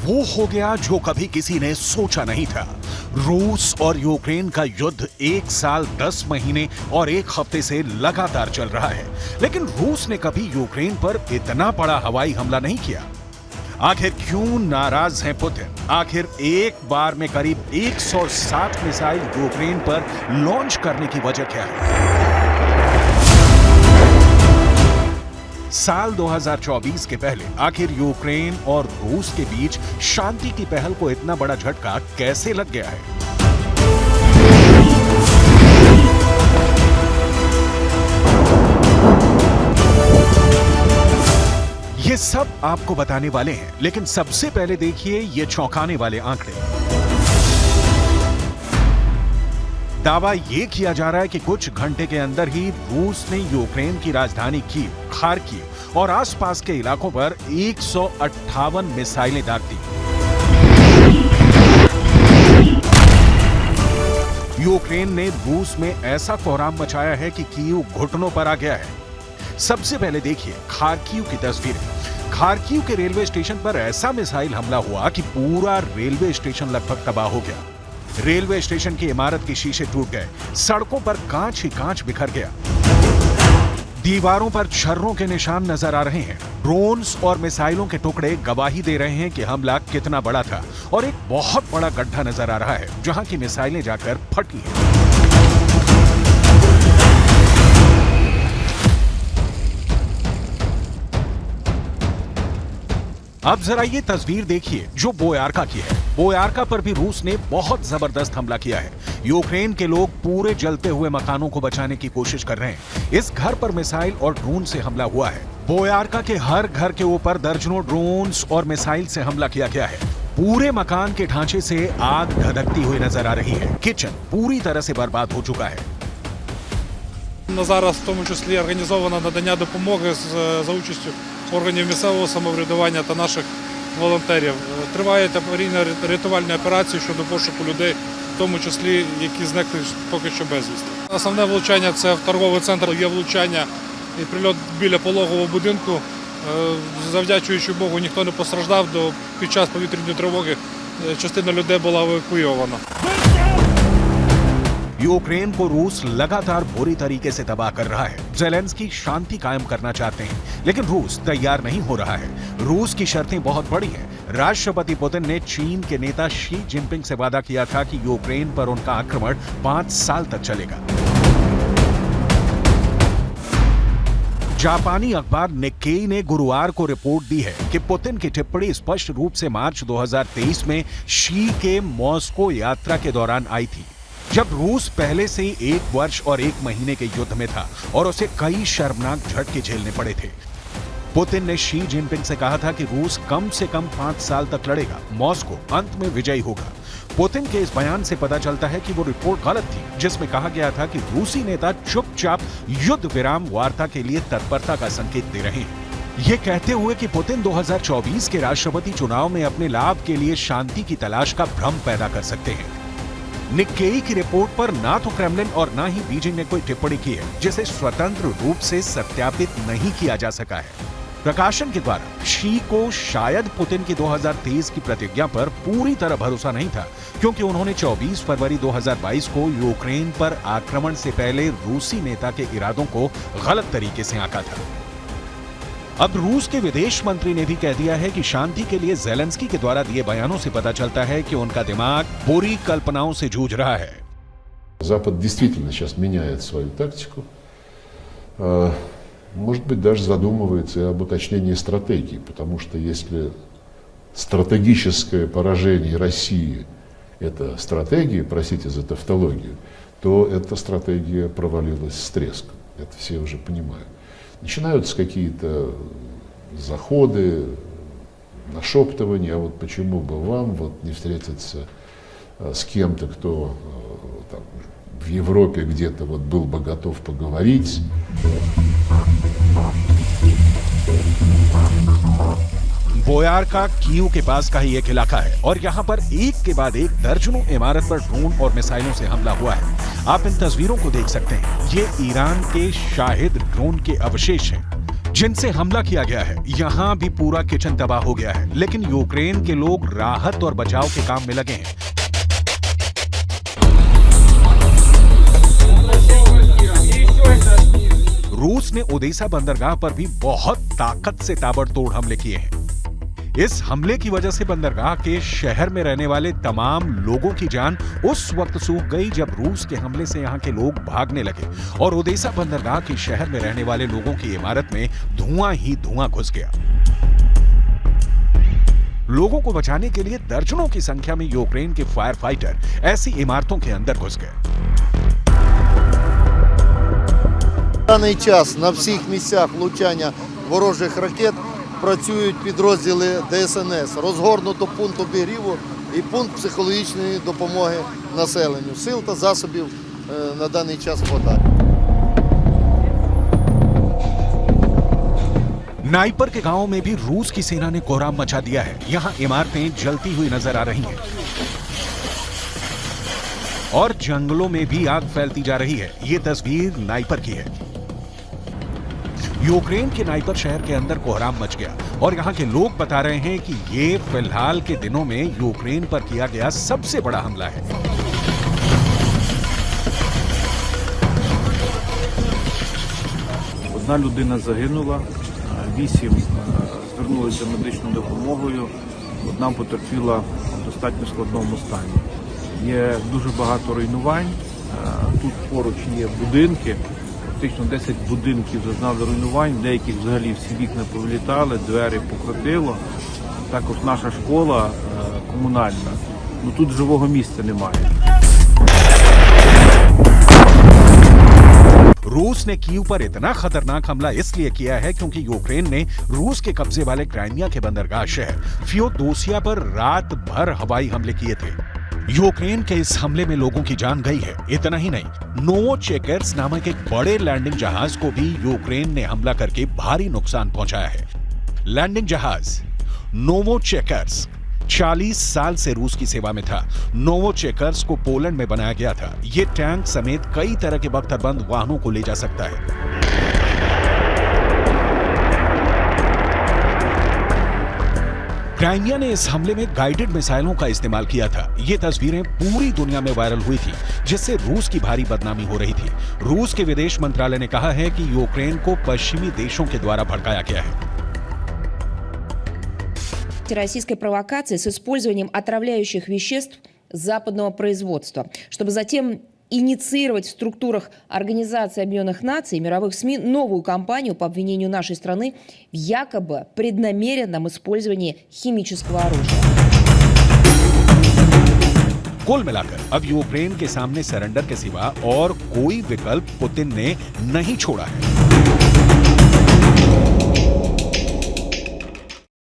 वो हो गया जो कभी किसी ने सोचा नहीं था। रूस और यूक्रेन का युद्ध 1 साल 10 महीने और 1 हफ्ते से लगातार चल रहा है, लेकिन रूस ने कभी यूक्रेन पर इतना बड़ा हवाई हमला नहीं किया। आखिर क्यों नाराज हैं पुतिन? आखिर एक बार में करीब 160 मिसाइल यूक्रेन पर लॉन्च करने की वजह क्या है? साल 2024 के पहले आखिर यूक्रेन और रूस के बीच शांति की पहल को इतना बड़ा झटका कैसे लग गया है? ये सब आपको बताने वाले हैं, लेकिन सबसे पहले देखिए ये चौंकाने वाले आंकड़े। दावा ये किया जा रहा है कि कुछ घंटे के अंदर ही रूस ने यूक्रेन की राजधानी कीव, खार्किव और आसपास के इलाकों पर 158 मिसाइलें दाग दी। यूक्रेन ने रूस में ऐसा कोहराम मचाया है कि कीव घुटनों पर आ गया है। सबसे पहले देखिए खार्किव की तस्वीरें। खार्किव के रेलवे स्टेशन पर ऐसा मिसाइल हमला हुआ कि पूरा रेलवे स्टेशन लगभग तबाह हो गया। रेलवे स्टेशन की इमारत के शीशे टूट गए, सड़कों पर कांच ही कांच बिखर गया, दीवारों पर छर्रों के निशान नजर आ रहे हैं। ड्रोन्स और मिसाइलों के टुकड़े गवाही दे रहे हैं कि हमला कितना बड़ा था, और एक बहुत बड़ा गड्ढा नजर आ रहा है जहां की मिसाइलें जाकर फटी हैं। अब जरा ये तस्वीर देखिए जो बोयारका की है। बोयारका पर भी रूस ने बहुत जबरदस्त हमला किया है। यूक्रेन के लोग पूरे जलते हुए मकानों को बचाने की कोशिश कर रहे हैं। इस घर पर मिसाइल और ड्रोन से हमला हुआ है। बोयारका के हर घर के ऊपर दर्जनों ड्रोन्स और मिसाइल से हमला किया गया है। पूरे मकान के ढांचे से आग धधकती हुई नजर आ रही है। किचन पूरी तरह से बर्बाद हो चुका है। Зараз в тому числі організовано надання допомоги за участю органів місцевого самоврядування та наших волонтерів. Тривають аварійно-рятувальні операції щодо пошуку людей, в тому числі, які зникли поки що безвісти. Основне влучання – це в торговий центр, є влучання і прильот біля пологового будинку. Завдячуючи Богу, ніхто не постраждав, під час повітряної тривоги частина людей була евакуйована. यूक्रेन को रूस लगातार बुरी तरीके से तबाह कर रहा है। ज़ेलेंस्की शांति कायम करना चाहते हैं, लेकिन रूस तैयार नहीं हो रहा है। रूस की शर्तें बहुत बड़ी हैं। राष्ट्रपति पुतिन ने चीन के नेता शी जिनपिंग से वादा किया था कि यूक्रेन पर उनका आक्रमण 5 साल तक चलेगा। जापानी अखबार निक्केई ने गुरुवार को रिपोर्ट दी है कि पुतिन की टिप्पणी स्पष्ट रूप से मार्च 2023 में शी के मॉस्को यात्रा के दौरान आई थी, जब रूस पहले से ही 1 वर्ष और 1 महीने के युद्ध में था और उसे कई शर्मनाक झटके झेलने पड़े थे। पुतिन ने शी जिनपिंग से कहा था कि रूस कम से कम 5 साल तक लड़ेगा, मॉस्को अंत में विजयी होगा। पुतिन के इस बयान से पता चलता है कि वो रिपोर्ट गलत थी, जिसमें कहा गया था कि रूसी नेता चुपचाप युद्ध विराम वार्ता के लिए तत्परता का संकेत दे रहे हैं। ये कहते हुए कि पुतिन 2024 के राष्ट्रपति चुनाव में अपने लाभ के लिए शांति की तलाश का भ्रम पैदा कर सकते हैं। निक्केई की रिपोर्ट पर ना तो क्रेमलिन और ना ही बीजिंग ने कोई टिप्पणी की है, जिसे स्वतंत्र रूप से सत्यापित नहीं किया जा सका है। प्रकाशन के द्वारा शी को शायद पुतिन की 2023 की प्रतिज्ञा पर पूरी तरह भरोसा नहीं था, क्योंकि उन्होंने 24 फरवरी 2022 को यूक्रेन पर आक्रमण से पहले रूसी नेता के इरादों को गलत तरीके से आंका था। अब रूस के विदेश मंत्री ने भी कह दिया है कि शांति के लिए ज़ेलेंस्की के द्वारा दिए बयानों से पता चलता है कि उनका दिमाग बुरी कल्पनाओं से जूझ रहा है। Запад действительно сейчас меняет свою тактику. Может быть, даже задумывается и об уточнении стратегии, потому что если стратегическое поражение России – это стратегия, простите за тавтологию, то эта стратегия провалилась с треском. Это все уже понимают. Начинаются какие-то заходы, нашептывания, а вот почему бы вам вот не встретиться с кем-то, кто там, в Европе где-то вот был бы готов поговорить. बोयारका कीव के पास का ही एक इलाका है और यहाँ पर एक के बाद एक दर्जनों इमारत पर ड्रोन और मिसाइलों से हमला हुआ है। आप इन तस्वीरों को देख सकते हैं। ये ईरान के शाहिद ड्रोन के अवशेष हैं, जिनसे हमला किया गया है, यहां भी पूरा किचन तबाह हो गया है, लेकिन यूक्रेन के लोग राहत और बचाव के काम में लगे हैं। रूस ने ओडेसा बंदरगाह पर भी बहुत ताकत से ताबड़तोड़ हमले किए हैं। इस हमले की वजह से बंदरगाह के शहर में रहने वाले तमाम लोगों की जान उस वक्त सूख गई जब रूस के हमले से यहां के लोग भागने लगे और ओडेसा बंदरगाह के शहर में रहने वाले लोगों की इमारत में धुआं ही धुआं घुस गया। लोगों को बचाने के लिए दर्जनों की संख्या में यूक्रेन के फायर फाइटर ऐसी इमारतों के अंदर घुस गए। В даний час на всіх місцях влучання ворожих ракет працюють підрозділи ДСНС. Розгорнуто пункт обігріву і пункт психологічної допомоги населенню. Сил та засобів на даний час хватає. नाइपर के गांव में भी रूस की सेना ने कोहराम मचा दिया है। यहां इमारतें जलती हुई नजर आ रही हैं और जंगलों में भी आग फैलती जा रही है। ये तस्वीर नाइपर की है। यूक्रेन के नाइपर शहर के अंदर कोहराम मच गया और यहां के लोग बता रहे हैं कि ये फिलहाल के दिनों में यूक्रेन पर किया गया सबसे बड़ा हमला है। Одна людина загинула, 8 звернулися за медичною допомогою, одна потерпіла в достатньо складному стані. Є дуже багато руйнувань, тут поруч є будинки, практично 10 будинків зазнали руйнувань, деяких взагалі всі вікна повилітали, двері покрутило. Також наша школа комунальна, тут живого місця немає. रूस ने कीव पर इतना खतरनाक हमला इसलिए किया है क्योंकि यूक्रेन ने रूस के कब्जे वाले क्राइमिया के बंदरगाह शहर फियोदोसिया पर रात भर हवाई हमले किए थे। यूक्रेन के इस हमले में लोगों की जान गई है। इतना ही नहीं, नोवोचेकर्स नामक एक बड़े लैंडिंग जहाज को भी यूक्रेन ने हमला करके भारी नुकसान पहुंचाया है। लैंडिंग जहाज नोवोचेकर्स 40 साल से रूस की सेवा में था। नोवोचेकर्स को पोलैंड में बनाया गया था। ये टैंक समेत कई तरह के बख्तरबंद वाहनों को ले जा सकता है। क्राइमिया ने इस हमले में गाइडेड मिसाइलों का इस्तेमाल किया था। ये तस्वीरें पूरी दुनिया में वायरल हुई थी, जिससे रूस की भारी बदनामी हो रही थी। रूस के विदेश मंत्रालय ने कहा है कि यूक्रेन को पश्चिमी देशों के द्वारा भड़काया गया है। Российской провокации с использованием отравляющих веществ западного производства, чтобы затем инициировать в структурах Организации Объединенных Наций и мировых СМИ новую кампанию по обвинению нашей страны в якобы преднамеренном использовании химического оружия. कुल मिलाकर अब यूक्रेन के सामने सरेंडर के सिवा और कोई विकल्प पुतिन ने नहीं छोड़ा है।